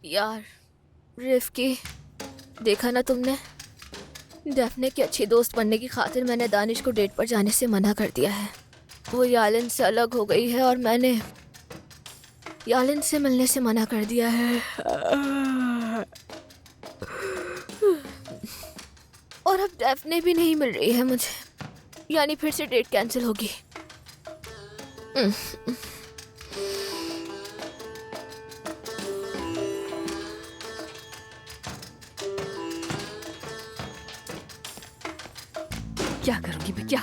यार रिफ्की, देखा ना तुमने, डेफने की अच्छी दोस्त बनने की खातिर मैंने दानिश को डेट पर जाने से मना कर दिया है। वो यालिन से अलग हो गई है और मैंने यालिन से मिलने से मना कर दिया है। और अब डेफने भी नहीं मिल रही है मुझे, यानी फिर से डेट कैंसिल होगी। क्या करूंगी मैं? क्या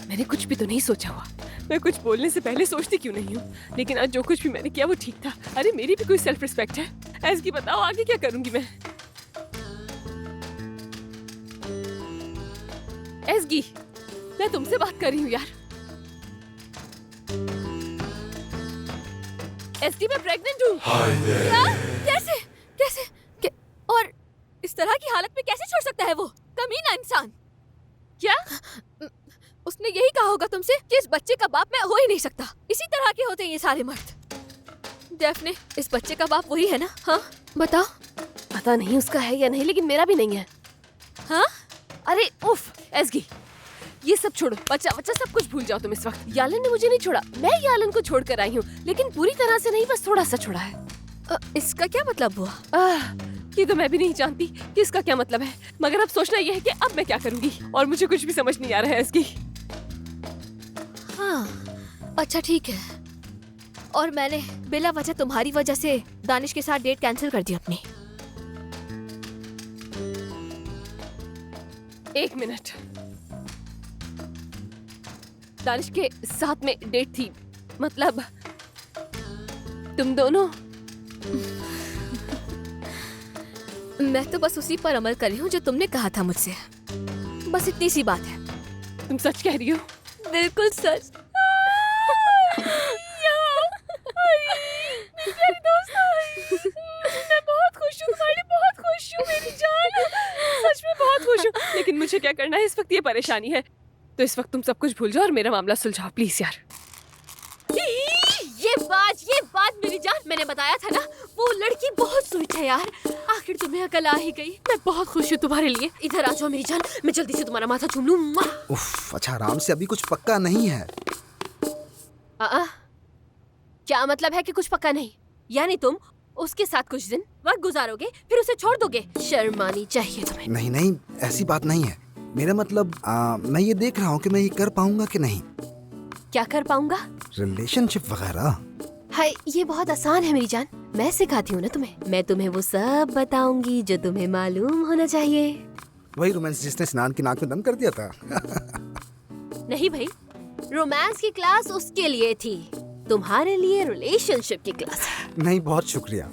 मैंने कुछ भी तो नहीं सोचा हुआ। मैं कुछ बोलने से पहले सोचती क्यों नहीं हूँ? लेकिन आज जो कुछ भी मैंने किया वो ठीक था। अरे मेरी भी कोई सेल्फ रिस्पेक्ट है। एज़गी बताओ आगे क्या करूंगी मैं? एज़गी, मैं तुमसे बात कर रही हूँ यार। एज़गी मैं प्रेग्नेंट हूँ। क्या? कैसे? कैसे? और इस तरह की हालत में कैसे छोड़ सकता है वो कमीना इंसान? क्या? उसने यही कहा होगा तुमसे कि इस बच्चे का बाप मैं हो ही नहीं सकता। इसी तरह के होते हैं ये सारे मर्द। डेफने, इस बच्चे का बाप वही है ना? हाँ बताओ। पता नहीं उसका है या नहीं, लेकिन मेरा भी नहीं है। हाँ? अरे उफ एज़गी, ये सब छोड़ो। बच्चा बच्चा सब कुछ भूल जाओ तुम इस वक्त। यालन ने मुझे नहीं छोड़ा, मैं यालन को छोड़ कर आई हूँ, लेकिन पूरी तरह से नहीं, बस थोड़ा सा छोड़ा है। इसका क्या मतलब हुआ? ये तो मैं भी नहीं जानती कि इसका क्या मतलब है, मगर अब सोचना यह है कि अब मैं क्या करूंगी, और मुझे कुछ भी समझ नहीं आ रहा है एज़गी। हाँ अच्छा ठीक है। और मैंने बिला वजह तुम्हारी वजह से दानिश के साथ डेट कैंसिल कर दी अपनी। एक मिनट, दानिश के साथ में डेट थी? मतलब तुम दोनों? मैं तो बस उसी पर अमल कर रही हूँ जो तुमने कहा था मुझसे। बस इतनी सी बात है। तुम सच कह रही हो? बिल्कुल सच। मेरी दोस्त आई। मैं बहुत खुश हूँ, तुम्हारे लिए बहुत खुश हूँ मेरी जान, सच में बहुत खुश हूँ। लेकिन मुझे क्या करना है इस वक्त, ये परेशानी है। तो इस वक्त तुम सब कुछ भूल जाओ और मेरा मामला सुलझाओ प्लीज यार। ये बात मेरी जान, मैंने बताया था ना, वो लड़की बहुत स्वीट है यार। आखिर तुम्हें अकल आ ही गई। मैं बहुत खुश हूँ तुम्हारे लिए। इधर आ जाओ मेरी जान, मैं जल्दी से तुम्हारा माथा चूम लूं। उफ, अच्छा आराम से, अभी कुछ पक्का नहीं है। क्या मतलब है कि कुछ पक्का नहीं? यानी तुम उसके साथ कुछ दिन वक्त गुजारोगे फिर उसे छोड़ दोगे? शर्म आनी चाहिए तुम्हें। नहीं नहीं, ऐसी बात नहीं है। मेरा मतलब मैं ये देख रहा हूँ कि मैं ये कर पाऊंगा कि नहीं। क्या कर पाऊंगा? रिलेशनशिप वगैरह। हाय, ये बहुत आसान है मेरी जान, मैं सिखाती हूँ ना तुम्हें। मैं तुम्हें वो सब बताऊंगी जो तुम्हें मालूम होना चाहिए। वही रोमांस जिसने स्नान की नाक में दम कर दिया था। नहीं भाई, रोमांस की क्लास उसके लिए थी, तुम्हारे लिए रिलेशनशिप की क्लास है। नहीं, बहुत शुक्रिया।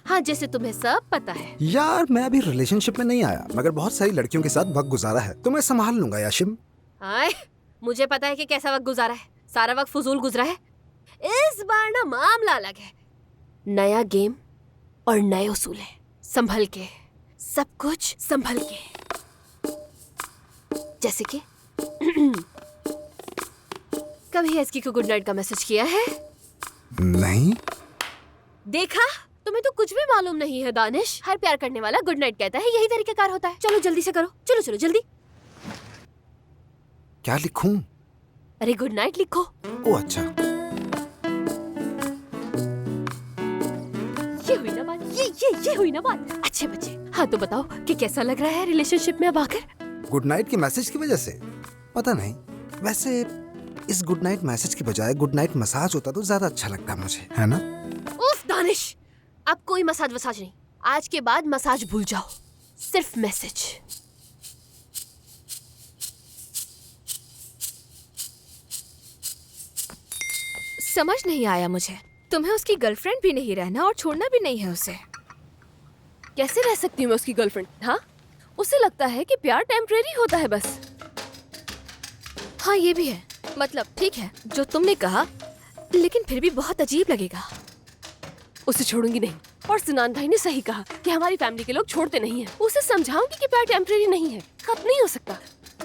हाँ, जैसे तुम्हें सब पता है। यार मैं अभी रिलेशनशिप में नहीं आया, मगर बहुत सारी लड़कियों के साथ वक्त गुजारा है, तो मैं संभाल लूंगा याशिम। हाय, मुझे पता है कि कैसा वक्त गुजारा है। सारा वक्त फजूल गुजरा है। इस बार ना मामला अलग है। नया गेम और नए उसूल है। संभल के, सब कुछ संभल के। जैसे कि कभी एज़गी को गुड नाइट का मैसेज किया है? नहीं। देखा, तुम्हें तो कुछ भी मालूम नहीं है दानिश। हर प्यार करने वाला गुड नाइट कहता है, यही तरीकाकार होता है। चलो जल्दी से करो, चलो चलो जल्दी। क्या लिखूं? अरे गुड नाइट लिखो। ओ अच्छा। ये हुई ना बात, ये हुई ना बात। अच्छे बच्चे। हाँ तो बताओ कि कैसा लग रहा है रिलेशनशिप में अब आकर? गुड नाइट के मैसेज की वजह से? पता नहीं, वैसे इस गुड नाइट मैसेज की बजाय गुड नाइट मसाज होता तो ज्यादा अच्छा लगता मुझे, है ना? उफ दानिश, अब कोई मसाज वसाज नहीं। आज के बाद मसाज भूल जाओ, सिर्फ मैसेज। समझ नहीं आया मुझे। तुम्हें उसकी गर्लफ्रेंड भी नहीं रहना और छोड़ना भी नहीं है उसे। कैसे रह सकती हूँ मैं उसकी गर्लफ्रेंड? हाँ, उसे लगता है कि प्यार टेम्परेरी होता है बस। हाँ ये भी है, मतलब ठीक है जो तुमने कहा, लेकिन फिर भी बहुत अजीब लगेगा। उसे छोड़ूंगी नहीं। और सिनान भाई ने सही कहा कि हमारी फैमिली के लोग छोड़ते नहीं हैं। उसे समझाऊंगी कि प्यार टेम्परेरी नहीं है, खत्म नहीं हो सकता।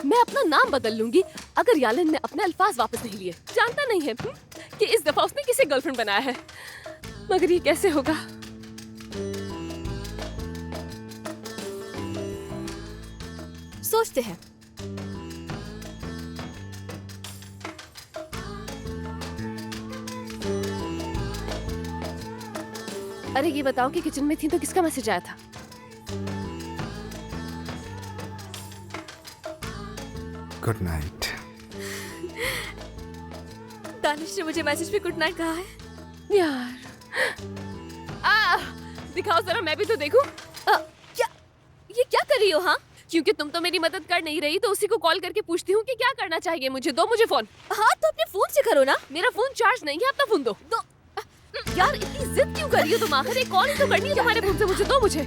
मैं अपना नाम बदल लूंगी अगर यालन ने अपने अल्फाज वापस नहीं लिए। जानता नहीं है कि इस दफा उसने किसे गर्लफ्रेंड बनाया है, मगर ये कैसे होगा? सोचते हैं। अरे ये बताओ कि किचन में थी तो किसका मैसेज आया था? Good night. दानिश ने मुझे मैसेज पे गुड नाइट कहा है। यार दिखाओ जरा, मैं भी तो देखूं। क्या ये क्या कर रही हो? हाँ क्योंकि तुम तो मेरी मदद कर नहीं रही तो उसी को कॉल करके पूछती हूँ कि क्या करना चाहिए मुझे। दो मुझे फोन। हाँ तो अपने फोन से करो ना। मेरा फोन चार्ज नहीं है, अपना फोन दो। यार इतनी जिद क्यों कर रही हो तुम? आखिर एक कॉल ही तो करनी है तुम्हारे फोन से मुझे। दो मुझे।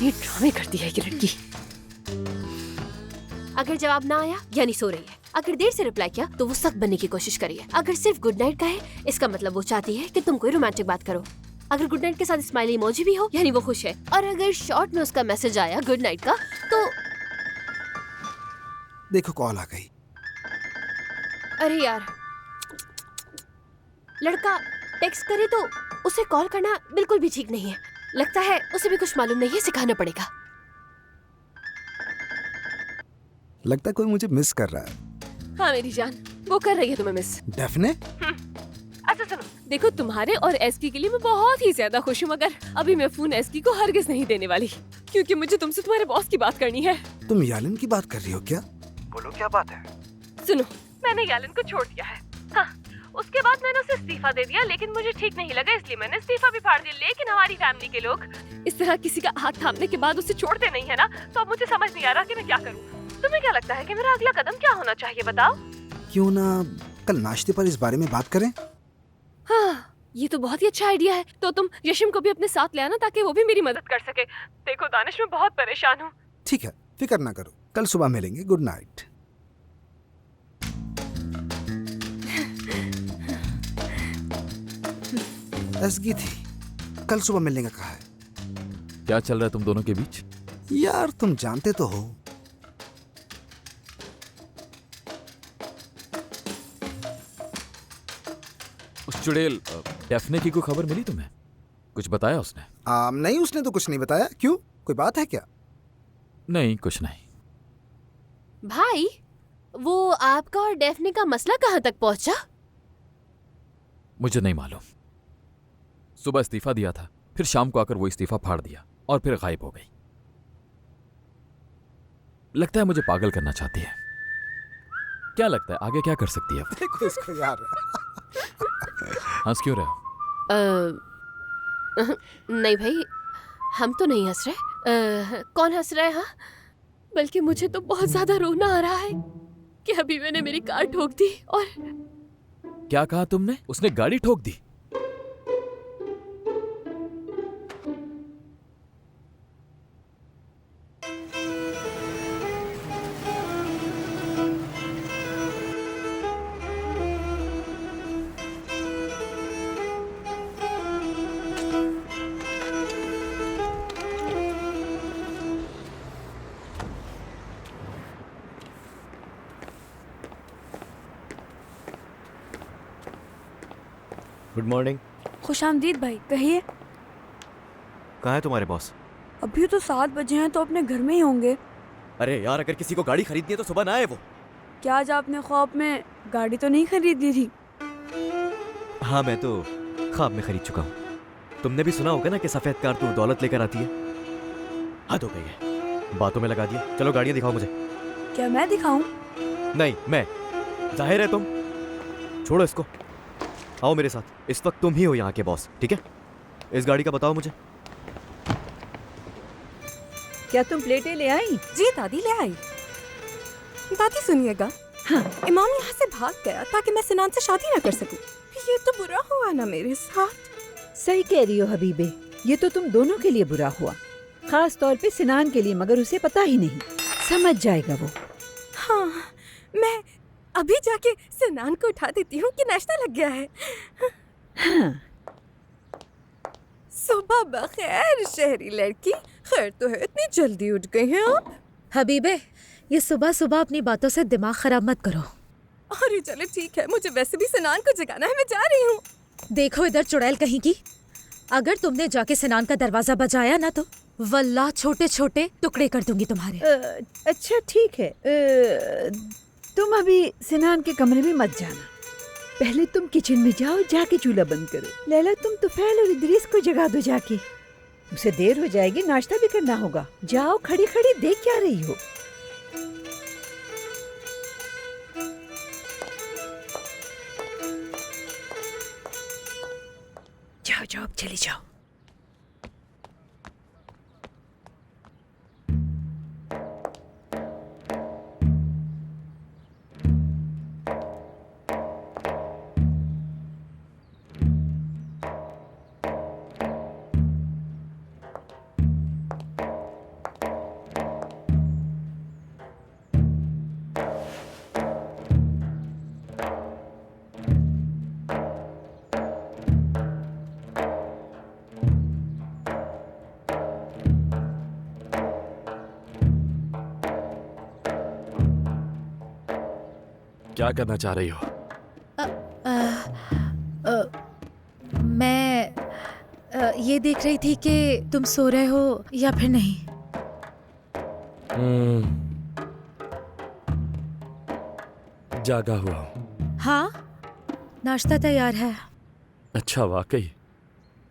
ये ड्रामे करती है ये लड़की। अगर जवाब ना आया यानी सो रही है। अगर देर से रिप्लाई किया तो वो सख्त बनने की कोशिश करी है। अगर सिर्फ गुड नाइट कहे इसका मतलब वो चाहती है कि तुम कोई रोमांटिक बात करो। अगर गुड नाइट के साथ स्माइली इमोजी भी हो यानी वो खुश है। और अगर शॉर्ट में उसका मैसेज आया गुड नाइट का तो देखो कॉल आ गई। अरे यार, लड़का टेक्स्ट करे तो उसे कॉल करना बिल्कुल भी ठीक नहीं है। लगता है उसे भी कुछ मालूम नहीं है, सिखाना पड़ेगा। लगता है कोई मुझे मिस कर रहा है। हाँ मेरी जान, वो कर रही है तुम्हें मिस। डेफने? अच्छा सुनो, देखो तुम्हारे और एसकी के लिए मैं बहुत ही ज्यादा खुश हूँ, मगर अभी मैं फोन एसकी को हरगिज नहीं देने वाली, क्योंकि मुझे तुमसे तुम्हारे बॉस की बात करनी है। तुम यालिन की बात कर रही हो क्या? बोलो क्या बात है? सुनो, मैंने यालिन को छोड़ दिया है। हाँ, उसके बाद मैंने उसे इस्तीफा दे दिया, लेकिन मुझे ठीक नहीं लगा इसलिए मैंने इस्तीफा भी फाड़ दिया। लेकिन हमारी फैमिली के लोग इस तरह किसी का हाथ थामने के बाद उसे छोड़ते नहीं है ना, तो अब मुझे समझ नहीं आ रहा कि मैं क्या करूँ। तुम्हें क्या लगता है कि मेरा अगला कदम क्या होना चाहिए, बताओ? क्यों ना कल नाश्ते पर इस बारे में बात करें? हाँ, ये तो बहुत ही अच्छा आइडिया है। तो तुम यशिम को भी अपने साथ ले आना ताकि वो भी मेरी मदद कर सके। देखो दानिश, मैं बहुत परेशान हूँ। ठीक है, फिक्र ना करो, कल सुबह मिलेंगे। Good night. एसगी थी, कल सुबह मिलने का कहा है। क्या चल रहा है तुम दोनों के बीच? यार तुम जानते तो हो। उस चुड़ैल डेफने की कोई खबर मिली तुम्हें? कुछ बताया उसने? नहीं, उसने तो कुछ नहीं बताया। क्यों, कोई बात है क्या? नहीं, कुछ नहीं। भाई, वो आपका और डेफने का मसला कहाँ तक पहुंचा? मुझे नहीं मालूम। सुबह इस्तीफा दिया था, फिर शाम को आकर वो इस्तीफा फाड़ दिया और फिर गायब हो गई। लगता है मुझे पागल करना चाहती है। क्या लगता है आगे क्या कर सकती है? देखो इसको यार। हंस क्यों रहे हो? नहीं भाई, हम तो नहीं हंस रहे। कौन हंस रहा है? हाँ, बल्कि मुझे तो बहुत ज्यादा रोना आ रहा है कि अभी मैंने मेरी कार ठोक दी। और क्या कहा तुमने? उसने गाड़ी ठोक दी? Good morning. खुशामदीद भाई, कहिए। कहाँ है तुम्हारे बॉस? अभी तो 7 बजे हैं तो अपने घर में ही होंगे। अरे यार, अगर किसी को गाड़ी खरीदनी है तो सुबह ना आए वो। क्या आज आपने ख्वाब में गाड़ी तो नहीं खरीदी थी? हाँ, मैं तो ख्वाब में खरीद चुका हूँ। तुमने भी सुना होगा ना कि सफेद कार तो दौलत लेकर आती है। हद हो गई है, बातों में लगा दिया। चलो गाड़ियाँ दिखाओ मुझे। क्या मैं दिखाऊं? नहीं, मैं। जाहिर है तुम। छोड़ो इसको, आओ मेरे साथ। इस वक्त तुम ही हो यहाँ के बॉस, ठीक है? इस गाड़ी का बताओ मुझे। क्या तुम प्लेटें ले आई? जी दादी, ले आई। दादी सुनिएगा, हाँ। इमाम यहाँ से भाग गया ताकि मैं सिनान से शादी ना कर सकूं। ये तो बुरा हुआ ना मेरे साथ। सही कह रही हो हबीबे, ये तो तुम दोनों के लिए बुरा हुआ, खास तौर पे सिनान के लिए। मगर उसे पता ही नहीं, समझ जाएगा वो। हाँ, मैं अभी जाके सिनान को उठा देती हूँ कि नाश्ता लग गया है। हाँ। सुबह बखैर शहरी लड़की। खैर तो है, इतनी जल्दी उठ गई हैं आप। हबीबे, ये सुबह सुबह अपनी बातों से दिमाग खराब मत करो। अरे चलो ठीक है, मुझे वैसे भी सिनान को जगाना है, मैं जा रही हूँ। देखो इधर चुड़ैल कहीं की, अगर तुमने जाके सिनान का दरवाजा बजाया ना तो वल्लाह छोटे छोटे टुकड़े कर दूंगी तुम्हारे। अच्छा ठीक है, तुम अभी सिनान के कमरे में मत जाना, पहले तुम किचन में जाओ, जाके चूल्हा बंद करो। लैला तुम तुफैल और इदरीस को जगा दो जाके, उसे देर हो जाएगी, नाश्ता भी करना होगा। जाओ, खड़ी खड़ी देख क्या रही हो। जाओ जाओ, अब चली जाओ। क्या करना चाह रही हो? मैं ये देख रही थी कि तुम सो रहे हो या फिर नहीं। जागा हुआ हूँ। हाँ, नाश्ता तैयार है। अच्छा, वाकई?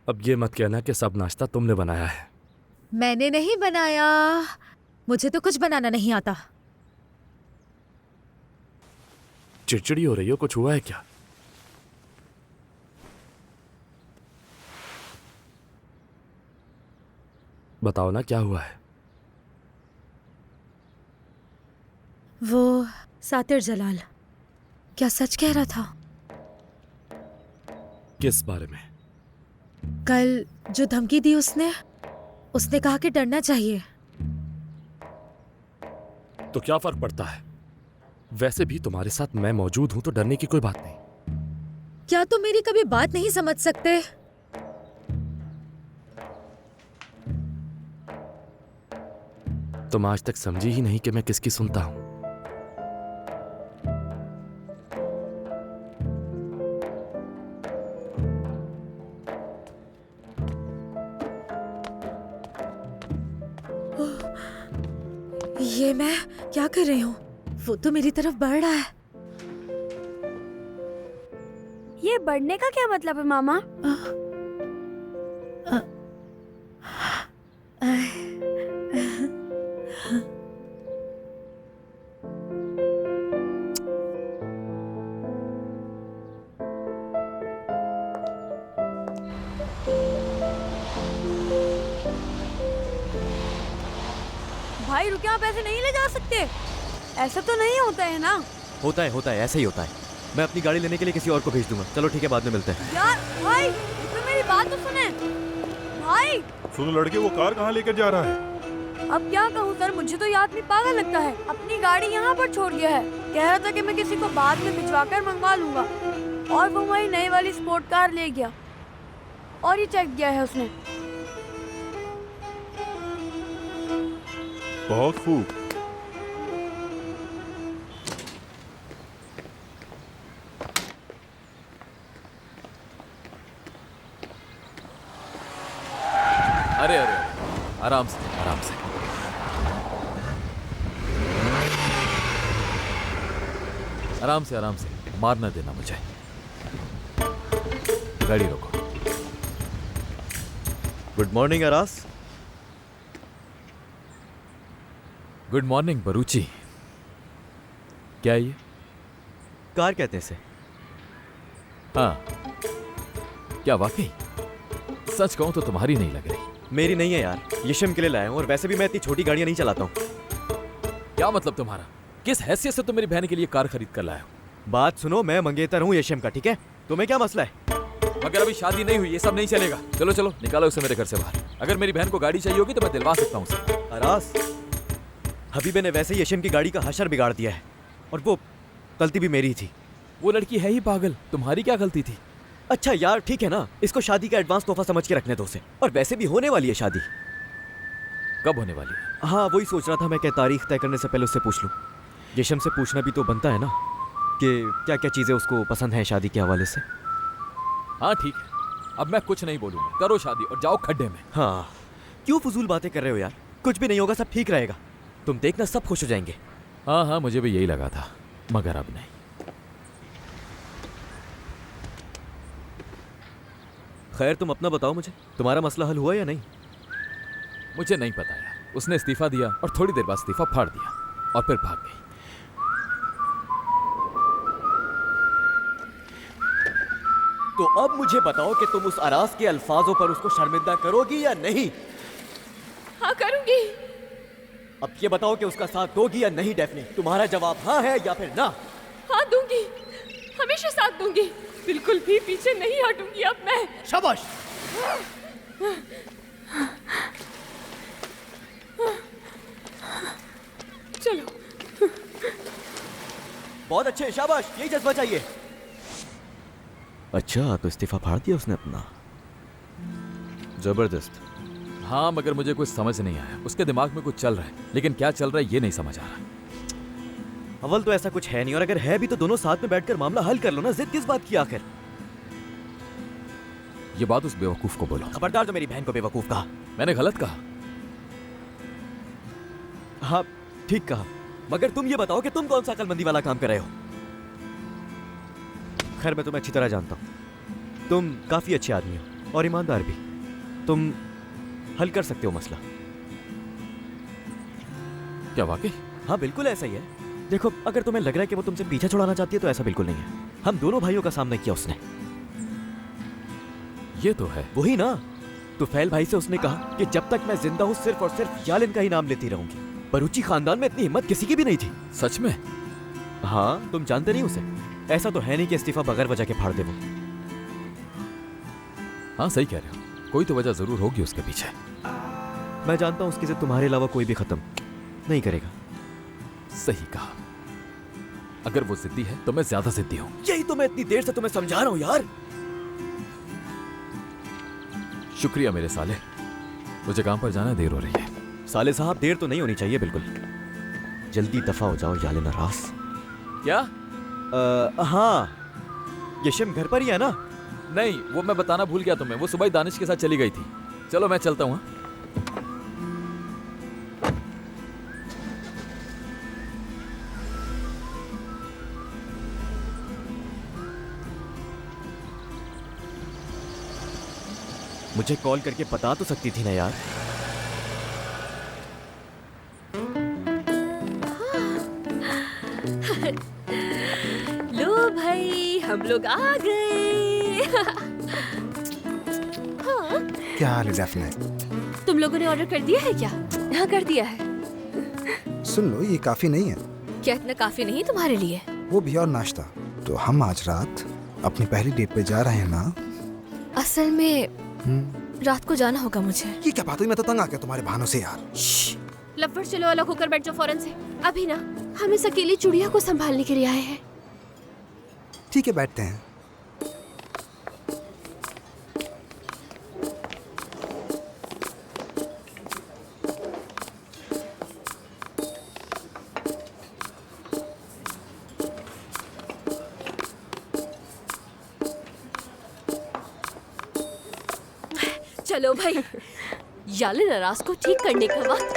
अब ये मत कहना कि सब नाश्ता तुमने बनाया है। मैंने नहीं बनाया, मुझे तो कुछ बनाना नहीं आता। चिड़चिड़ी हो रही हो, कुछ हुआ है क्या? बताओ ना, क्या हुआ है? वो सातिर जलाल क्या सच कह रहा था? किस बारे में? कल जो धमकी दी उसने कहा कि डरना चाहिए। तो क्या फर्क पड़ता है? वैसे भी तुम्हारे साथ मैं मौजूद हूं तो डरने की कोई बात नहीं। क्या तुम मेरी कभी बात नहीं समझ सकते? तुम आज तक समझी ही नहीं कि मैं किसकी सुनता हूं। ये मैं क्या कर रही हूँ? वो तो मेरी तरफ बढ़ रहा है। ये बढ़ने का क्या मतलब है मामा? भाई रुकिए, आप ऐसे नहीं ले जा सकते। ऐसा तो नहीं होता है ना? होता है, ऐसे ही होता है। मैं अपनी गाड़ी लेने के लिए किसी और को भेज दूंगा। चलो ठीक है, बाद में मिलते हैं। यार भाई, तो मेरी बात तो सुने। भाई सुनो लड़के, वो कार कहाँ लेकर जा रहा है? अब क्या कहूँ सर, मुझे तो ये आदमी पागल लगता है। अपनी गाड़ी यहाँ पर छोड़ गया है, कह रहा था कि मैं किसी को बाद में भिजवा कर मंगवा लूंगा, और वो वही नई वाली स्पोर्ट कार ले गया और ये चेक किया है उसने। बहुत खूब। अरे अरे, आराम से आराम से। आराम से आराम से, मार न देना मुझे। गाड़ी रोको। गुड मॉर्निंग अरास। गुड मॉर्निंग बरूची। क्या है ये? कार कहते हैं इसे। हाँ, क्या वाकई? सच कहूं तो तुम्हारी नहीं लग रही। मेरी नहीं है यार, यशम के लिए लाया हूं, और वैसे भी मैं इतनी छोटी गाड़ियां नहीं चलाता हूँ। क्या मतलब तुम्हारा? किस हैसियत से तुम मेरी बहन के लिए कार खरीद कर लाए हो? बात सुनो, मैं मंगेतर हूँ यशम का, ठीक है? तुम्हें क्या मसला है? मगर अभी शादी नहीं हुई, ये सब नहीं चलेगा। चलो चलो, निकालो उसे मेरे घर से बाहर। अगर मेरी बहन को गाड़ी चाहिए होगी तो मैं दिलवा सकता हूँ उसे। अरास, हबीबे ने वैसे ही यशम की गाड़ी का हशर बिगाड़ दिया है, और वो गलती भी मेरी थी। वो लड़की है ही पागल, तुम्हारी क्या गलती थी? अच्छा यार ठीक है ना, इसको शादी का एडवांस तोहफा समझ के रखने दो उसे। और वैसे भी होने वाली है शादी। कब होने वाली है? हाँ वही सोच रहा था मैं, क्या तारीख तय करने से पहले उससे पूछ लूँ। यशम से पूछना भी तो बनता है ना कि क्या क्या चीज़ें उसको पसंद हैं शादी के हवाले से। हाँ ठीक है, अब मैं कुछ नहीं बोलूँगा। करो शादी और जाओ खड्डे में। हाँ क्यों फजूल बातें कर रहे हो यार? कुछ भी नहीं होगा, सब ठीक रहेगा। तुम देखना, सब खुश हो जाएंगे। हाँ हाँ, मुझे भी यही लगा था, मगर अब नहीं। खैर तुम अपना बताओ मुझे, तुम्हारा मसला हल हुआ या नहीं? मुझे नहीं पता यार। उसने इस्तीफा दिया और थोड़ी देर बाद इस्तीफा फाड़ दिया और फिर भाग गई। तो अब मुझे बताओ कि तुम उस अराज के अल्फाजों पर उसको शर्मिंदा करोगी या नहीं? हाँ करूंगी। अब ये बताओ कि उसका साथ दोगी या नहीं डेफनी? तुम्हारा जवाब हाँ है या फिर ना? हाँ दूंगी, हमेशा साथ दूंगी, बिल्कुल भी पीछे नहीं हटूंगी अब मैं। शाबाश। चलो। बहुत अच्छे, शाबाश, यही जज्बा चाहिए। अच्छा, तो इस्तीफा फाड़ दिया उसने अपना। जबरदस्त। हाँ, मगर मुझे कुछ समझ नहीं आया। उसके दिमाग में कुछ चल रहा है, लेकिन क्या चल रहा है ये नहीं समझ आ रहा। अव्वल तो ऐसा कुछ है नहीं, और अगर है भी तो दोनों साथ में बैठकर मामला हल कर लो ना। जिद किस बात की आखिर? ये बात उस बेवकूफ को बोलो। खबरदार जो मेरी बहन को बेवकूफ कहा। मैंने गलत कहा? हाँ ठीक कहा, मगर तुम ये बताओ कि तुम कौन सा अकलमंदी वाला काम कर रहे हो? खैर मैं तुम्हें अच्छी तरह जानता हूं। तुम काफी अच्छे आदमी हो और ईमानदार भी। तुम हल कर सकते हो मसला। क्या वाकई? हाँ बिल्कुल ऐसा ही है। देखो, अगर तुम्हें लग रहा है कि वो तुमसे पीछे छुड़ाना चाहती है तो ऐसा बिल्कुल नहीं है। हम दोनों भाइयों का सामना किया उसने। ये तो है। वही ना, तुफैल भाई से उसने कहा कि जब तक मैं जिंदा हूँ सिर्फ और सिर्फ यालिन का ही नाम लेती रहूंगी। बरूची खानदान में इतनी हिम्मत किसी की भी नहीं थी। सच में? हाँ, तुम जानते नहीं उसे। ऐसा तो है नहीं कि इस्तीफा बगैर वजह के फाड़ दे वो। हाँ सही कह रहे हो, कोई तो वजह जरूर होगी उसके पीछे। मैं जानता हूँ उसकी जिद तुम्हारे अलावा कोई भी खत्म नहीं करेगा। सही कहा। अगर वो जिद्दी है तो मैं ज्यादा जिद्दी हूँ। यही तो मैं इतनी देर से तुम्हें समझा रहा हूँ यार। शुक्रिया मेरे साले, मुझे काम पर जाना, देर हो रही है। साले साहब, देर तो नहीं होनी चाहिए बिल्कुल। जल्दी दफा हो जाओ यालिन अरास। क्या? हाँ, यशम घर पर ही है ना? नहीं, वो मैं बताना भूल गया तुम्हें। वो सुबह ही दानिश के साथ चली गई थी। चलो मैं चलता हूँ। मुझे कॉल करके बता तो सकती थी ना यार। लो भाई, हम लोग आ गए। हाँ, क्या हाल है डेफने? तुम लोगों ने ऑर्डर कर दिया है क्या? हाँ कर दिया है। सुन लो, ये काफी नहीं है। क्या इतना काफी नहीं तुम्हारे लिए? वो भी और नाश्ता। तो हम आज रात अपनी पहली डेट पे जा रहे हैं ना? असल में रात को जाना होगा मुझे। ये क्या बात हुई? मैं तो तंग आ गया तुम्हारे बहानों से यार। लफ्फड़, चलो अलग होकर बैठ जाओ फौरन से। अभी ना हम इस अकेली चुड़िया को संभालने के लिए आए हैं। ठीक है, बैठते हैं। चलो भाई, यालिन अरास को ठीक करने का वक्त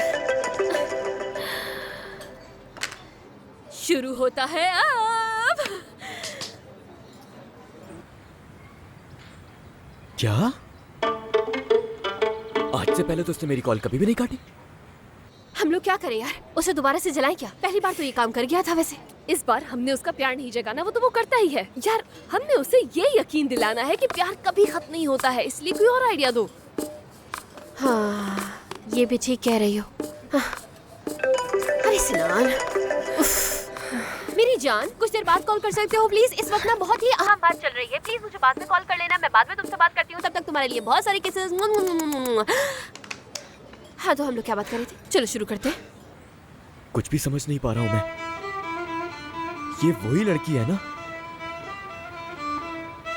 शुरू होता है अब। क्या? आज से पहले तो उसने मेरी कॉल कभी भी नहीं काटी। हम लोग क्या करें यार? उसे दोबारा से जलाएं क्या? पहली बार तो ये काम कर गया था। वैसे इस बार हमने उसका प्यार नहीं जगाना, वो तो वो करता ही है यार। हमने उसे ये यकीन दिलाना है कि प्यार कभी खत्म नहीं होता है, इसलिए कोई और आइडिया दो। हाँ, ये भी ठीक कह रही हो। हाँ। अरे सिनान, मेरी जान, कुछ देर बाद कॉल कर सकते हो प्लीज? इस वक्त ना बहुत ही अहम बात चल रही है। प्लीज मुझे बाद में कॉल कर लेना, मैं बाद में तुमसे बात करती हूँ। तब तक तुम्हारे लिए बहुत सारी केसेस। हाँ, तो हम लोग क्या बात कर रहे थे? चलो शुरू करते हैं। कुछ भी समझ नहीं पा रहा हूं मैं। ये वही लड़की है ना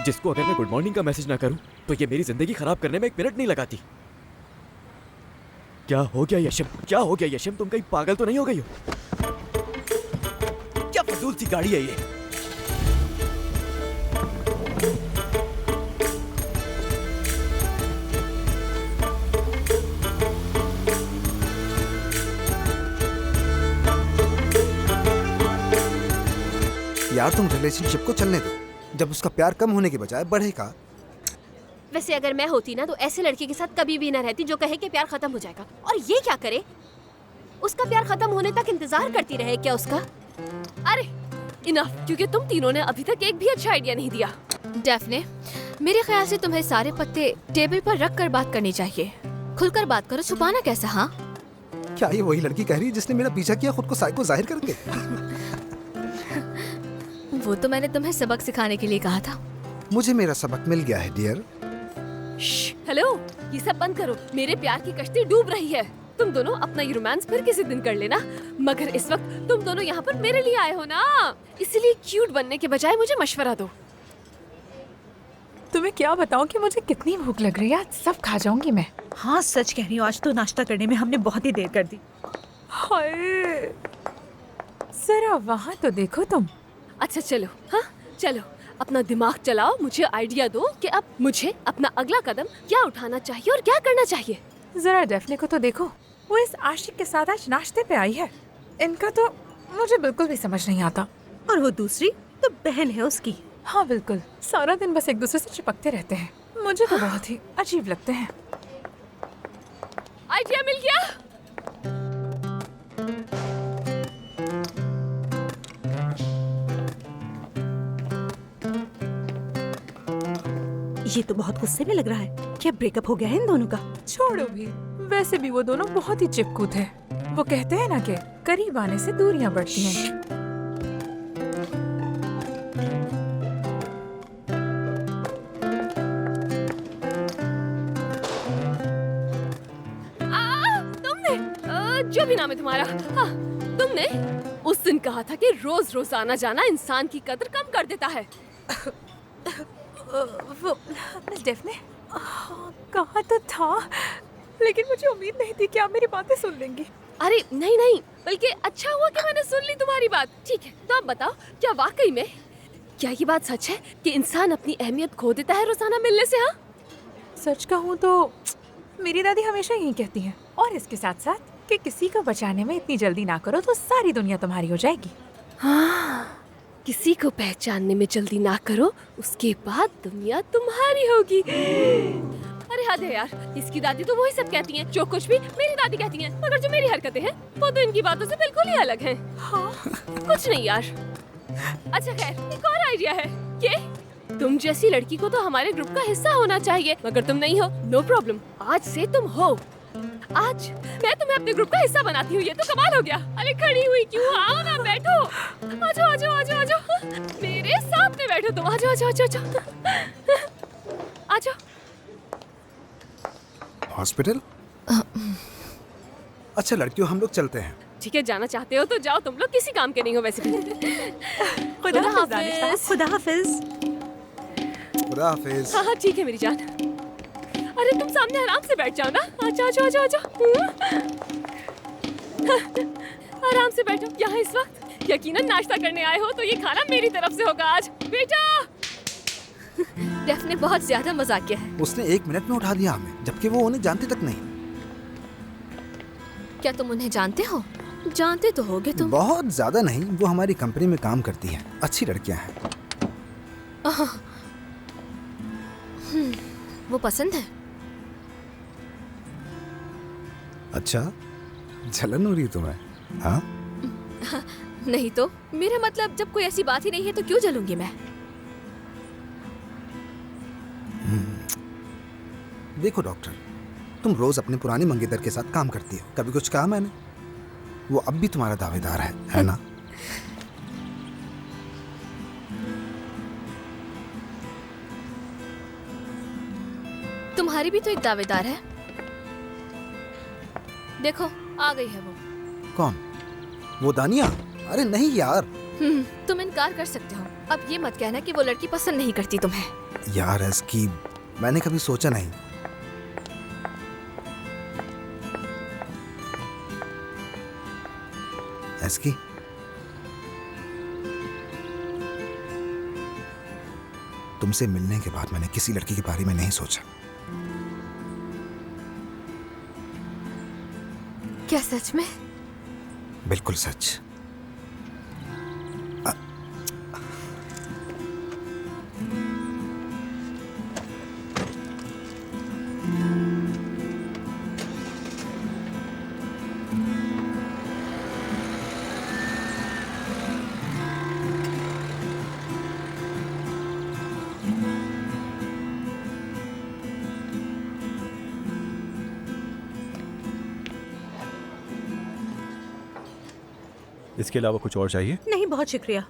जिसको अगर मैं गुड मॉर्निंग का मैसेज ना करूं तो ये मेरी जिंदगी खराब करने में 1 मिनट नहीं लगाती। क्या हो गया यशम? क्या हो गया यशम? तुम कहीं पागल तो नहीं हो गई हो? क्या फजूल सी गाड़ी है ये? यार तुम रिलेशनशिप को चलने दो। जब उसका प्यार कम होने के बजाय बढ़ेगा। वैसे अगर मैं होती ना तो ऐसे लड़के के साथ कभी भी ना रहती जो कहे कि प्यार खत्म हो जाएगा। और ये क्या करे, उसका प्यार खत्म होने तक इंतजार करती रहे क्या उसका? अरे इनफ, क्योंकि तुम तीनों ने अभी तक एक भी अच्छा आइडिया नहीं दिया। डेफने, मेरे ख्याल से तुम्हें सारे पत्ते टेबल पर रख कर बात करनी चाहिए। खुलकर बात करो, छुपाना कैसा? हाँ, क्या ये वही लड़की कह रही है जिसने मेरा पीछा किया खुद को साइको जाहिर करके? वो तो मैंने तुम्हें सबक सिखाने के लिए कहा था। मुझे मेरा सबक मिल गया है डियर। हेलो, ये सब बंद करो। मेरे प्यार की कश्ती डूब रही है। तुम दोनों अपना ये रोमांस फिर किसी दिन कर लेना, मगर इस वक्त तुम दोनों यहाँ पर मेरे लिए आए हो ना, इसलिए क्यूट बनने के बजाय मुझे मशवरा दो। तुम्हें क्या बताऊं कि मुझे कितनी भूख लग रही है, आज सब खा जाऊंगी मैं। हाँ सच कह रही हूँ, आज तो नाश्ता करने में हमने बहुत ही देर कर दी। हाय, जरा वहाँ तो देखो तुम। अच्छा चलो, हाँ चलो, अपना दिमाग चलाओ, मुझे आइडिया दो कि अब मुझे अपना अगला कदम क्या उठाना चाहिए और क्या करना चाहिए। जरा डेफने को तो देखो, वो इस आशिक के साथ आज नाश्ते पे आई है। इनका तो मुझे बिल्कुल भी समझ नहीं आता। और वो दूसरी तो बहन है उसकी। हाँ बिल्कुल, सारा दिन बस एक दूसरे से चिपकते रहते हैं। मुझे तो बहुत ही अजीब लगते हैं। आइडिया मिल गया। ये तो बहुत गुस्से में लग रहा है। क्या ब्रेकअप हो गया है इन दोनों का? छोड़ो भी, वैसे भी वो दोनों बहुत ही चिपकू थे। वो कहते हैं ना कि करीब आने से दूरियां बढ़ती हैं। जो भी नाम है तुम्हारा, हाँ, तुमने उस दिन कहा था कि रोज रोज आना जाना इंसान की कदर कम कर देता है। वो डेफने कहा तो था, लेकिन मुझे उम्मीद नहीं थी कि आप मेरी बातें सुन लेंगी। अरे नहीं नहीं, बल्कि अच्छा हुआ कि मैंने सुन ली तुम्हारी बात। ठीक है, तो आप बताओ, क्या वाकई में क्या ये बात सच है कि इंसान अपनी अहमियत खो देता है रोजाना मिलने से? हाँ, सच कहूँ तो मेरी दादी हमेशा यही कहती है, और इसके साथ साथ कि किसी को बचाने में इतनी जल्दी ना करो तो सारी दुनिया तुम्हारी हो जाएगी। हाँ, किसी को पहचानने में जल्दी ना करो, उसके बाद दुनिया तुम्हारी होगी। अरे हद है यार, इसकी दादी तो वही सब कहती हैं, जो कुछ भी मेरी दादी कहती हैं, मगर जो मेरी हरकतें हैं वो तो इनकी बातों से बिल्कुल ही अलग हैं। हाँ, कुछ नहीं यार। अच्छा खैर, एक और आइडिया है कि तुम जैसी लड़की को तो हमारे ग्रुप का हिस्सा होना चाहिए, मगर तुम नहीं हो। नो प्रॉब्लम, आज से तुम हो। आज मैं तुम्हें अपने ग्रुप का हिस्सा बनाती हूँ। ये तो कमाल हो गया। अरे खड़ी हुई क्यों? आओ ना, बैठो। आजो आजो आजो आजो, मेरे साथ में बैठो तुम। आजो आजो आजो आजो आजो। हॉस्पिटल? अच्छा लड़कियों, हम लोग चलते हैं। ठीक है, जाना चाहते हो तो जाओ, तुम लोग किसी काम के नहीं हो वैसे भी। खुदा हाफिज। खुदा हाफिज। खुदा हाफिज। हाँ हाँ ठीक है मेरी जान। अरे तुम सामने आराम से बैठ जाओ ना। आजा आजा आजा आजा, आराम से बैठो। यहाँ इस वक्त यकीनन नाश्ता करने आए हो तो ये खाना मेरी तरफ से होगा आज, बेटा। डेफने बहुत ज्यादा मजाक किया है। उसने 1 मिनट में उठा दिया हमें, जबकि वो उन्हें जानती तक नहीं। क्या तुम उन्हें जानते हो? जानते तो होगे तुम। बहुत ज्यादा नहीं, वो हमारी कंपनी में काम करती हैं, अच्छी लड़कियां हैं। वो पसंद है? अच्छा, जलन हो रही है तुम्हें? हाँ? नहीं तो मेरा मतलब, जब कोई ऐसी बात ही नहीं है तो क्यों जलूंगी मैं? देखो डॉक्टर, तुम रोज अपने पुराने मंगेतर के साथ काम करती हो, कभी कुछ कहा मैंने? वो अब भी तुम्हारा दावेदार है ना? तुम्हारी भी तो एक दावेदार है। देखो आ गई है वो। कौन? वो दानिया? अरे नहीं यार। तुम इनकार कर सकते हो, अब ये मत कहना कि वो लड़की पसंद नहीं करती तुम्हें। यार इसकी मैंने कभी सोचा नहीं। एस्की, तुमसे मिलने के बाद मैंने किसी लड़की के बारे में नहीं सोचा। क्या सच में? बिल्कुल सच। इसके अलावा कुछ और चाहिए? नहीं, बहुत शुक्रिया।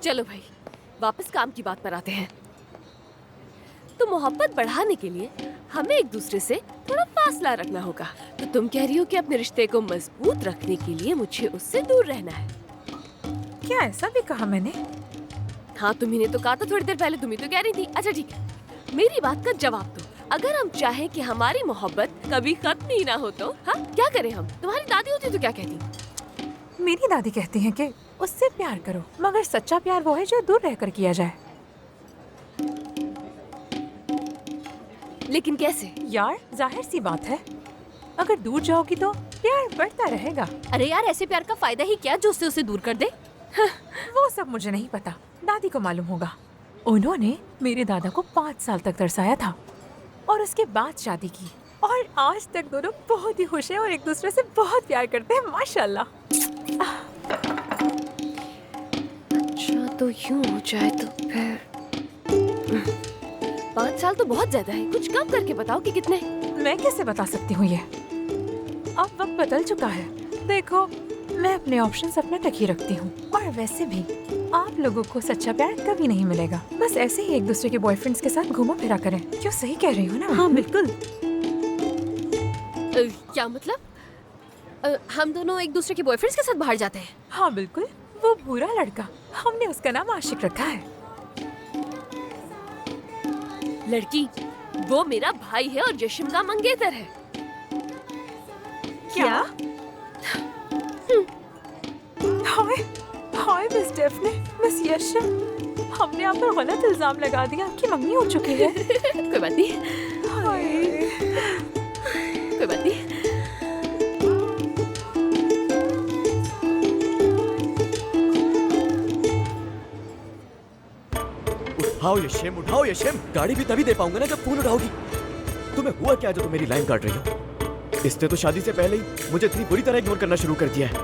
चलो भाई, वापस काम की बात पर आते हैं। तो मोहब्बत बढ़ाने के लिए हमें एक दूसरे से थोड़ा फासला रखना होगा। तो तुम कह रही हो कि अपने रिश्ते को मजबूत रखने के लिए मुझे उससे दूर रहना है। क्या ऐसा भी कहा मैंने? हाँ, तुम्ही ने तो कहा था थोड़ी देर पहले, तुम ही तो कह रही थी। अच्छा ठीक है, मेरी बात का जवाब दो। अगर हम चाहें कि हमारी मोहब्बत कभी खत्म ही ना हो तो हाँ, क्या करें हम? तुम्हारी दादी होती तो क्या कहती? मेरी दादी कहती हैं कि उससे प्यार करो, मगर सच्चा प्यार वो है जो दूर रहकर किया जाए। लेकिन कैसे? यार जाहिर सी बात है, अगर दूर जाओगी तो प्यार बढ़ता रहेगा। अरे यार, ऐसे प्यार का फायदा ही क्या जो उससे उसे दूर कर दे? वो सब मुझे नहीं पता, दादी को मालूम होगा। उन्होंने मेरे दादा को 5 साल तक तरसाया था और उसके बाद शादी की, और आज तक दोनों बहुत ही खुश हैं और एक दूसरे से बहुत प्यार करते हैं, माशाल्लाह। अच्छा, तो यूं हो जाए तो फिर 5 साल तो बहुत ज्यादा है। कुछ कम करके बताओ कि कितने? मैं कैसे बता सकती हूँ ये? अब वक्त बदल चुका है। देखो, मैं अपने ऑप्शंस अपने तक ही रखती हूँ, और वैसे भी आप लोगों को सच्चा प्यार कभी नहीं मिलेगा। बस ऐसे ही एक दूसरे के बॉयफ्रेंड्स के साथ घूमो फिरा करें। क्यों, सही कह रही हूँ ना? हाँ बिल्कुल। क्या मतलब? हम दोनों एक दूसरे के बॉयफ्रेंड्स के साथ बाहर जाते हैं? हाँ बिल्कुल। वो बुरा लड़का, हमने उसका नाम आशिक रखा है। लड़की, वो मेरा भाई है और यशिम का मंगेतर है। क्या? हाय हाय मिस डेफने, मिस यशिम, हमने आप पर गलत इल्जाम लगा दिया। आपकी मम्मी हो चुकी है। कोई बात नहीं, कोई बात नहीं। उठाओ यशिम, गाड़ी भी तभी दे पाऊंगा ना जब फोन उठाओगी। तुम्हें हुआ क्या जो तुम मेरी लाइन काट रही हो? इसने तो शादी से पहले ही मुझे इतनी बुरी तरह इग्नोर करना शुरू कर दिया है।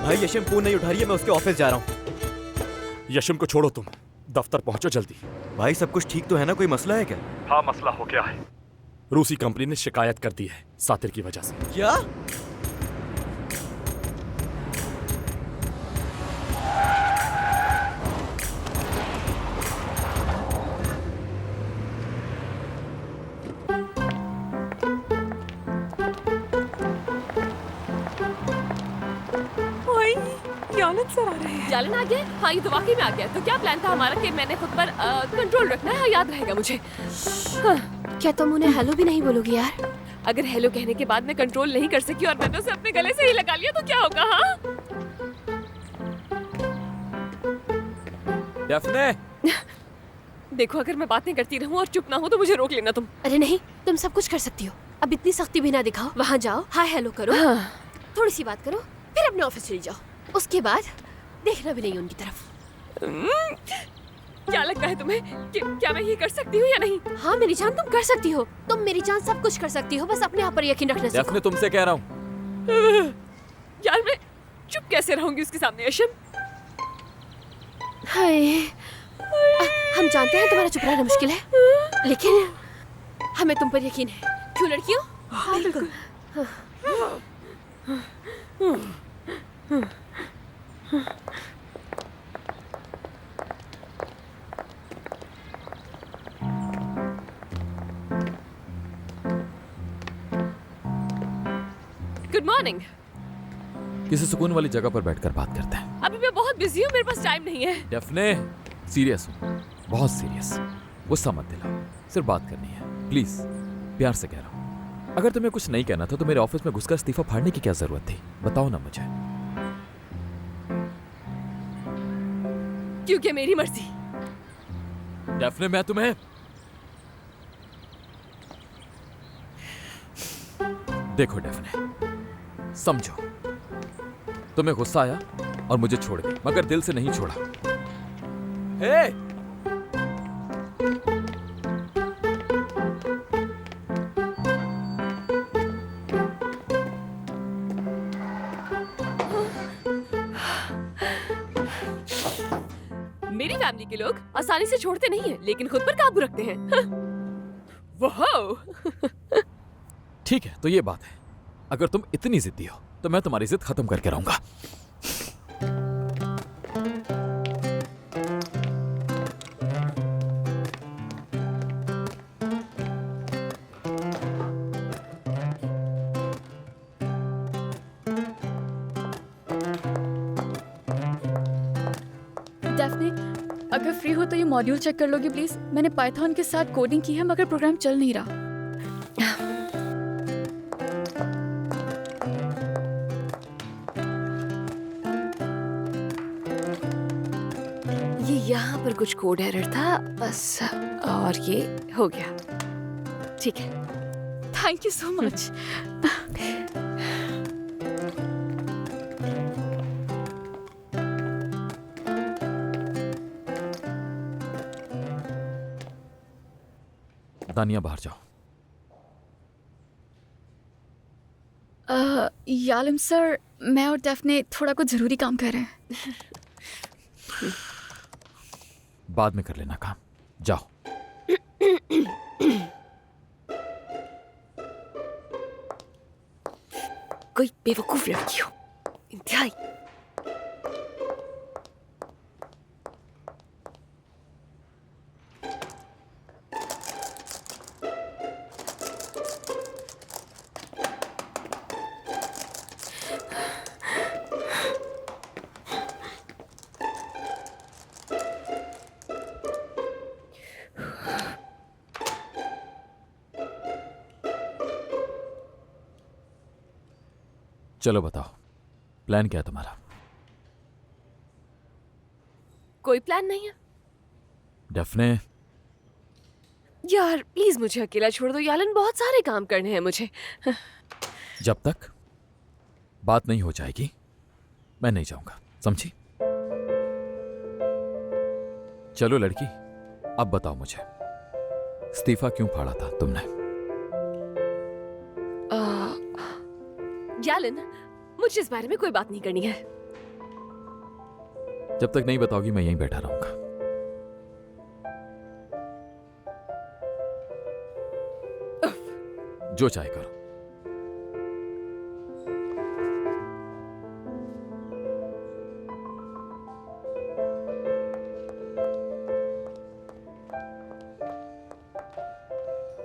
भाई यशिम फोन नहीं उठा रही है, मैं उसके ऑफिस जा रहा हूँ। यशिम को छोड़ो, तुम दफ्तर पहुंचो जल्दी। भाई सब कुछ ठीक तो है ना? कोई मसला है क्या? हाँ, मसला हो गया है। रूसी कंपनी ने शिकायत कर दी है सातिर की वजह से। क्या? यालन सर आ रहे हैं। यालन आ गया? हाँ, ये तो वाकई में आ गया। तो क्या प्लान था हमारा कि मैंने खुद पर कंट्रोल रखना है? हाँ, याद रहेगा मुझे। हाँ, क्या तुम उन्हें हेलो भी नहीं बोलोगी यार? अगर हेलो कहने के बाद मैं कंट्रोल नहीं कर सकी और मैंने उसे अपने गले से ही लगा लिया तो क्या होगा? हाँ, डेफने। देखो, अगर मैं बातें करती रहूं और चुप ना हो तो मुझे रोक लेना तुम। अरे नहीं, तुम सब कुछ कर सकती हो। अब इतनी सख्ती भी ना दिखाओ। वहाँ जाओ, हाय हेलो करो, थोड़ी सी बात करो, फिर अपने ऑफिस चली जाओ। उसके बाद देखना भी नहीं उनकी तरफ। क्या लगता है तुम्हें कि क्या मैं ये कर सकती हूँ या नहीं? हाँ मेरी जान, तुम कर सकती हो। तुम मेरी जान सब कुछ कर सकती हो, बस अपने आप पर यकीन रखना सीखो। डेफने, तुमसे कह रहा हूँ। यार मैं चुप कैसे रहूंगी उसके सामने यशिम? हाय, हम जानते हैं तुम्हारा चुप रहना मुश्किल है, लेकिन हमें तुम पर यकीन है। क्यों लड़कियों? हाँ बिल्कुल। Good morning. किसी सुकून वाली जगह पर बैठकर बात करते हैं। अभी मैं बहुत बिजी हूँ, मेरे पास टाइम नहीं है। डेफने, सीरियस हूँ, बहुत सीरियस। गुस्सा मत दिलाओ, सिर्फ बात करनी है, प्लीज। प्यार से कह रहा हूँ। अगर तुम्हें कुछ नहीं कहना था तो मेरे ऑफिस में घुसकर इस्तीफा फाड़ने की क्या जरूरत थी? बताओ ना मुझे। क्योंकि मेरी मर्जी। डेफने, मैं तुम्हें देखो डेफने, समझो, तुम्हें गुस्सा आया और मुझे छोड़ गई, मगर दिल से नहीं छोड़ा। हे! मेरी फैमिली के लोग आसानी से छोड़ते नहीं हैं, लेकिन खुद पर काबू रखते हैं। वाओ! ठीक है, तो ये बात है। अगर तुम इतनी जिद्दी हो तो मैं तुम्हारी जिद खत्म करके रहूंगा। डेफने, अगर फ्री हो तो ये मॉड्यूल चेक कर लोगे प्लीज? मैंने पाइथन के साथ कोडिंग की है मगर प्रोग्राम चल नहीं रहा। ये यहाँ पर कुछ कोड एरर था बस, और ये हो गया। ठीक है, थैंक यू सो मच। दानिया, बाहर जाओ। यालिम सर, मैं और डेफने थोड़ा कुछ जरूरी काम कर रहे हैं। बाद में कर लेना काम, जाओ। कोई बेवकूफ लड़की हो, इंतहाई। चलो बताओ, प्लान क्या है तुम्हारा? कोई प्लान नहीं है डेफने। यार प्लीज मुझे अकेला छोड़ दो, यालन बहुत सारे काम करने हैं मुझे। जब तक बात नहीं हो जाएगी मैं नहीं जाऊंगा, समझी? चलो लड़की, अब बताओ मुझे, इस्तीफा क्यों फाड़ा था तुमने? यालन, मुझे इस बारे में कोई बात नहीं करनी है। जब तक नहीं बताओगी मैं यहीं बैठा रहूंगा। जो चाहे करो।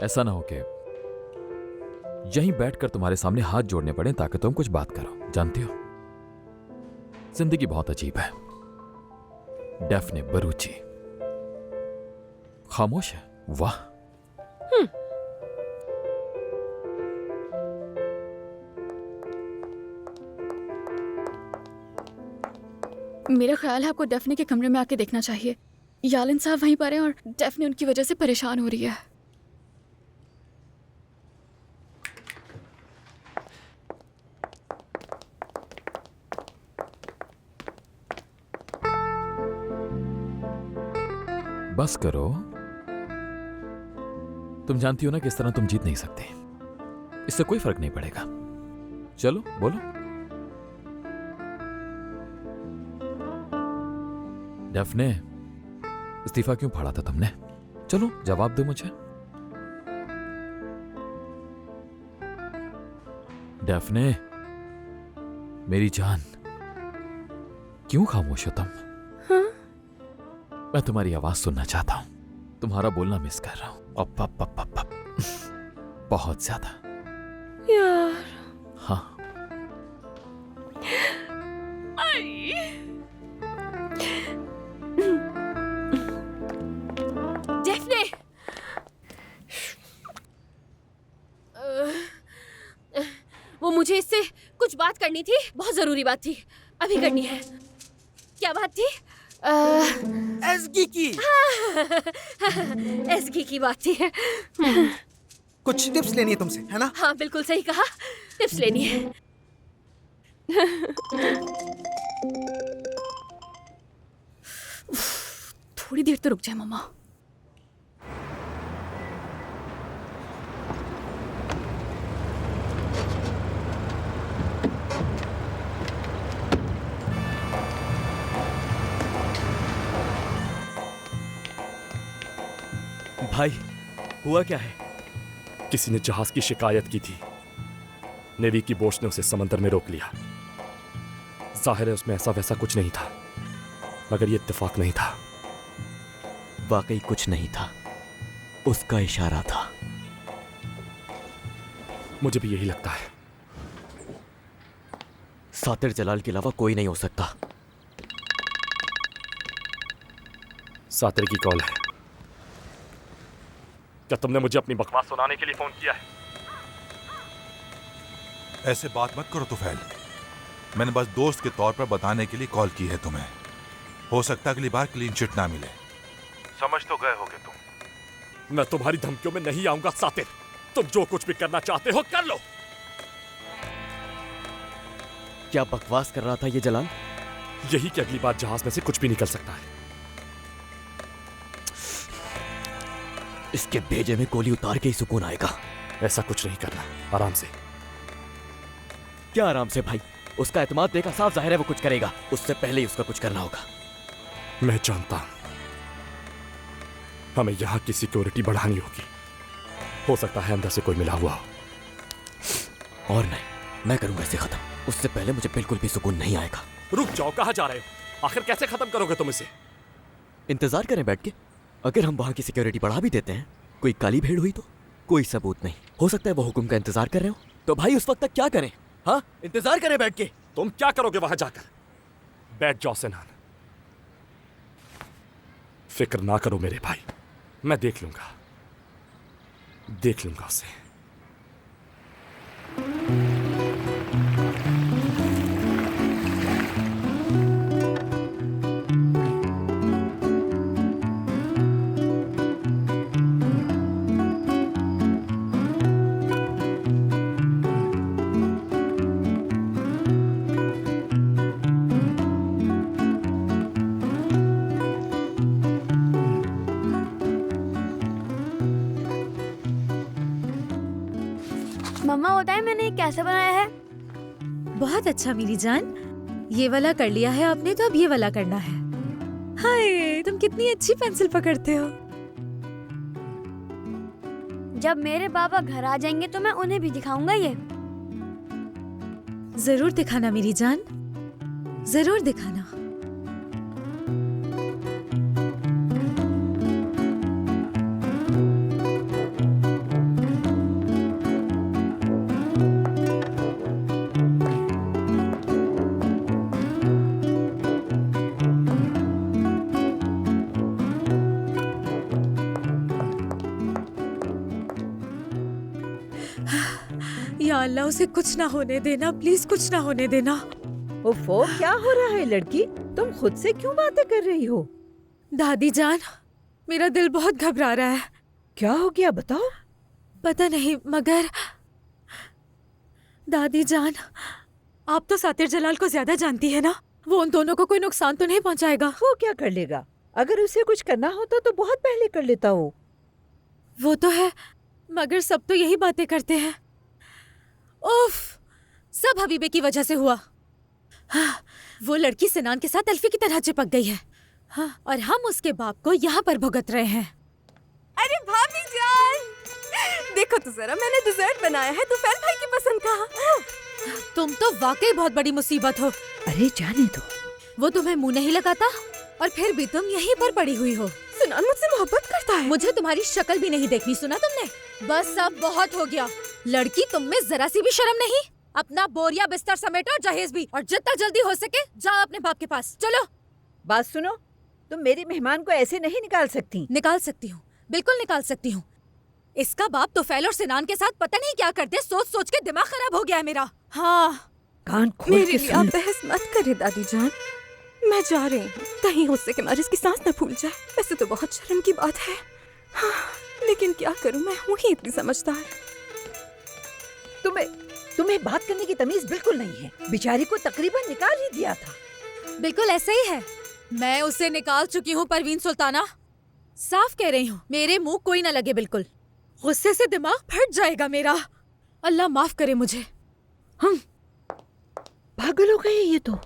ऐसा ना हो कि यहीं बैठकर तुम्हारे सामने हाथ जोड़ने पड़े ताकि तुम कुछ बात करो। जानती हो, जिंदगी बहुत अजीब है। डेफने बरूची खामोश है। वाह। मेरा ख्याल है आपको डेफने के कमरे में आके देखना चाहिए। यालिन साहब वहीं पर हैं और डेफने उनकी वजह से परेशान हो रही है। बस करो। तुम जानती हो ना कि इस तरह तुम जीत नहीं सकते। इससे कोई फर्क नहीं पड़ेगा। चलो बोलो। डेफने, इस्तीफा क्यों फाड़ा था तुमने? चलो जवाब दो मुझे। डेफने मेरी जान, क्यों खामोश हो तुम? मैं तुम्हारी आवाज सुनना चाहता हूं। तुम्हारा बोलना मिस कर रहा हूं। Up up up up up. बहुत ज्यादा यार। हाँ। डेफने, वो मुझे इससे कुछ बात करनी थी, बहुत जरूरी बात थी, अभी करनी है। क्या बात थी? एसगी की। एसगी की बात थी। कुछ टिप्स लेनी है तुमसे, है ना? हाँ बिल्कुल सही कहा, टिप्स लेनी है। थोड़ी देर तो रुक जाए मम्मा। भाई, हुआ क्या है? किसी ने जहाज की शिकायत की थी। नेवी की बोट ने उसे समंदर में रोक लिया। जाहिर है उसमें ऐसा वैसा कुछ नहीं था, मगर ये इत्तेफाक नहीं था। वाकई कुछ नहीं था, उसका इशारा था। मुझे भी यही लगता है। सातिर जलाल के अलावा कोई नहीं हो सकता। सातिर की कॉल है। क्या तुमने मुझे अपनी बकवास सुनाने के लिए फोन किया है? ऐसे बात मत करो तुफैल। मैंने बस दोस्त के तौर पर बताने के लिए कॉल की है तुम्हें। हो सकता है अगली बार क्लीन चिट ना मिले। समझ तो गए होगे तुम। मैं तुम्हारी धमकियों में नहीं आऊंगा सातिर। तुम जो कुछ भी करना चाहते हो कर लो। क्या बकवास कर रहा था ये जलाल? यही कि अगली बार जहाज में से कुछ भी निकल सकता है। इसके भेजे में गोली उतार के ही सुकून आएगा। ऐसा कुछ नहीं करना, आराम से। क्या आराम से भाई? उसका एतमाद देखा, साफ जाहिर है वो कुछ करेगा। उससे पहले ही उसका कुछ करना होगा। मैं जानता हूं। हमें यहां की सिक्योरिटी बढ़ानी होगी। हो सकता है अंदर से कोई मिला हुआ हो। और नहीं, मैं करूंगा इसे खत्म। उससे पहले मुझे बिल्कुल भी सुकून नहीं आएगा। रुक जाओ, कहां जा रहे हो? आखिर कैसे खत्म करोगे तुम इसे? इंतजार करें बैठ के। अगर हम वहां की सिक्योरिटी बढ़ा भी देते हैं, कोई काली भेड़ हुई तो कोई सबूत नहीं। हो सकता है वो हुक्म का इंतजार कर रहे हो। तो भाई उस वक्त तक क्या करें? हाँ, इंतजार करें बैठ के। तुम क्या करोगे वहां जाकर? बैठ जाओ सिनान। फिक्र ना करो मेरे भाई, मैं देख लूंगा उसे। मम्मा बताए मैंने ये कैसे बनाया है? बहुत अच्छा मेरी जान। ये वाला कर लिया है आपने, तो अब ये वाला करना है। हाय, तुम कितनी अच्छी पेंसिल पकड़ते हो। जब मेरे पापा घर आ जाएंगे तो मैं उन्हें भी दिखाऊंगा ये। जरूर दिखाना मेरी जान, जरूर दिखाना। या अल्लाह, उसे कुछ ना होने देना, प्लीज कुछ ना होने देना। ओफो, क्या हो रहा है लड़की? तुम खुद से क्यों बातें कर रही हो? दादी जान, मेरा दिल बहुत घबरा रहा है। क्या हो गया बताओ। पता नहीं, मगर दादी जान, आप तो सातिर जलाल को ज्यादा जानती है ना। वो उन दोनों को कोई नुकसान तो नहीं पहुंचाएगा? वो क्या कर लेगा? अगर उसे कुछ करना होता तो बहुत पहले कर लेता हो। वो तो है, मगर सब तो यही बातें करते हैं। उफ, सब हबीबे की वजह से हुआ। हाँ, वो लड़की सिनान के साथ अल्फी की तरह चिपक गई है। हाँ, और हम उसके बाप को यहाँ पर भुगत रहे हैं। अरे भाभी जान, देखो तो जरा, मैंने डिजर्ट बनाया है तुफैल भाई की पसंद का। तुम तो वाकई बहुत बड़ी मुसीबत हो। अरे जाने दो, वो तुम्हें मुंह नहीं लगाता और फिर भी तुम यहीं पर पड़ी हुई हो। सिनान मुझसे मोहब्बत करता है। मुझे तुम्हारी शक्ल भी नहीं देखनी, सुना तुमने? बस अब बहुत हो गया। लड़की, तुम में जरा सी भी शर्म नहीं? अपना बोरिया बिस्तर समेटो और जहेज भी, और जितना जल्दी हो सके जाओ अपने बाप के पास। चलो। बात सुनो, तुम मेरी मेहमान को ऐसे नहीं निकाल सकती। निकाल सकती हूँ, बिल्कुल निकाल सकती हूँ। इसका बाप तुफैल और सिनान के साथ पता नहीं क्या करते, सोच सोच के दिमाग खराब हो गया है मेरा। हाँ, कान खोल मेरे के लिए आप सुन। बहस मत करें दादी जान, मैं जा रही हूँ। कहीं हो सके मारिस की सांस न फूल जाए। वैसे तो बहुत शर्म की बात है, हाँ, लेकिन क्या करूँ, मैं हूँ ही इतनी समझदार। तुम्हें बात करने की तमीज बिल्कुल नहीं है। बेचारी को तकरीबन निकाल ही दिया था। बिल्कुल ऐसे ही है। मैं उसे निकाल चुकी हूँ परवीन सुल्ताना। साफ कह रही हूँ, मेरे मुंह कोई ना लगे। बिल्कुल गुस्से से दिमाग फट जाएगा मेरा। अल्लाह माफ करे मुझे। पागल हो गए ये तो।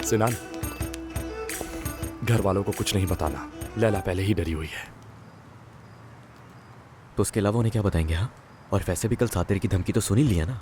सिनान, घर वालों को कुछ नहीं बताना। लैला पहले ही डरी हुई है। तो उसके अलावा उन्हें क्या बताएंगे? हाँ, और वैसे भी कल सातिर की धमकी तो सुन ही लिया ना।